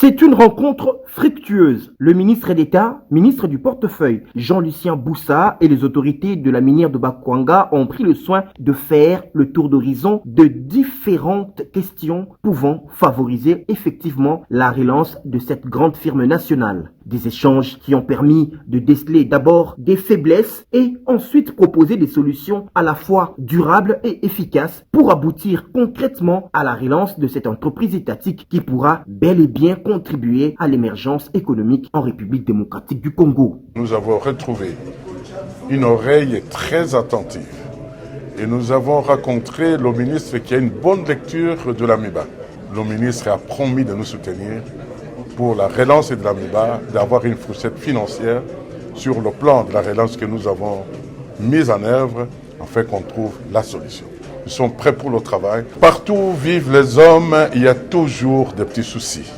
C'est une rencontre fructueuse. Le ministre d'État, ministre du portefeuille, Jean-Lucien Boussa et les autorités de la minière de Bakwanga ont pris le soin de faire le tour d'horizon de différentes questions pouvant favoriser effectivement la relance de cette grande firme nationale. Des échanges qui ont permis de déceler d'abord des faiblesses et ensuite proposer des solutions à la fois durables et efficaces pour aboutir concrètement à la relance de cette entreprise étatique qui pourra bel et bien contribuer à l'émergence économique en République démocratique du Congo. Nous avons retrouvé une oreille très attentive et nous avons rencontré le ministre qui a une bonne lecture de l'AMIBA. Le ministre a promis de nous soutenir pour la relance de l'AMIBA, d'avoir une fourchette financière sur le plan de la relance que nous avons mise en œuvre afin qu'on trouve la solution. Nous sommes prêts pour le travail. Partout où vivent les hommes, il y a toujours des petits soucis.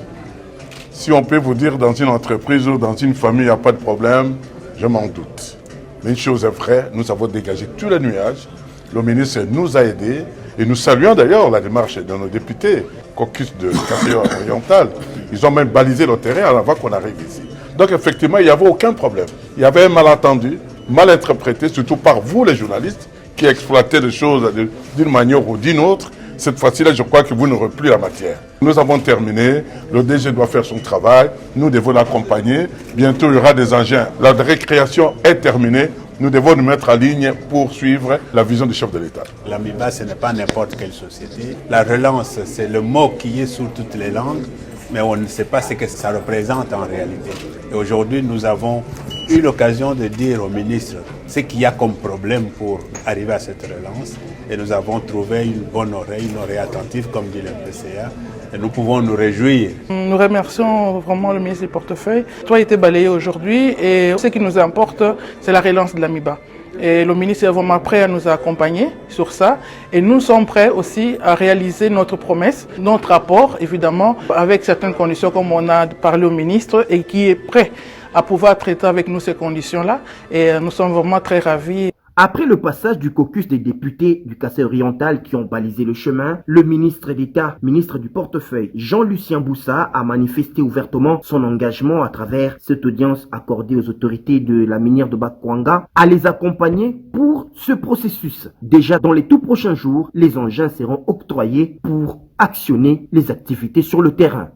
Si on peut vous dire dans une entreprise ou dans une famille, il n'y a pas de problème, je m'en doute. Mais une chose est vraie, nous avons dégagé tous les nuages. Le ministre nous a aidés et nous saluons d'ailleurs la démarche de nos députés, caucus de Kassai-Oriental. Ils ont même balisé le terrain avant qu'on arrive ici. Donc effectivement, il n'y avait aucun problème. Il y avait un malentendu, mal interprété, surtout par vous les journalistes, qui exploitaient les choses d'une manière ou d'une autre. Cette fois-ci, je crois que vous n'aurez plus la matière. Nous avons terminé, le DG doit faire son travail, nous devons l'accompagner. Bientôt, il y aura des engins. La récréation est terminée. Nous devons nous mettre en ligne pour suivre la vision du chef de l'État. L'AMIBA, ce n'est pas n'importe quelle société. La relance, c'est le mot qui est sur toutes les langues, mais on ne sait pas ce que ça représente en réalité. Et aujourd'hui, nous avons eu l'occasion de dire au ministre ce qu'il y a comme problème pour arriver à cette relance. Et nous avons trouvé une bonne oreille, une oreille attentive, comme dit le PCA. Et nous pouvons nous réjouir. Nous remercions vraiment le ministre du portefeuille. Tout a été balayé aujourd'hui et ce qui nous importe, c'est la relance de l'AMIBA. Et le ministre est vraiment prêt à nous accompagner sur ça. Et nous sommes prêts aussi à réaliser notre promesse, notre rapport, évidemment, avec certaines conditions comme on a parlé au ministre et qui est prêt à pouvoir traiter avec nous ces conditions-là. Et nous sommes vraiment très ravis. Après le passage du caucus des députés du Kassai-Oriental qui ont balisé le chemin, le ministre d'État, ministre du portefeuille, Jean-Lucien Boussa a manifesté ouvertement son engagement à travers cette audience accordée aux autorités de la minière de Bakwanga à les accompagner pour ce processus. Déjà dans les tout prochains jours, les engins seront octroyés pour actionner les activités sur le terrain.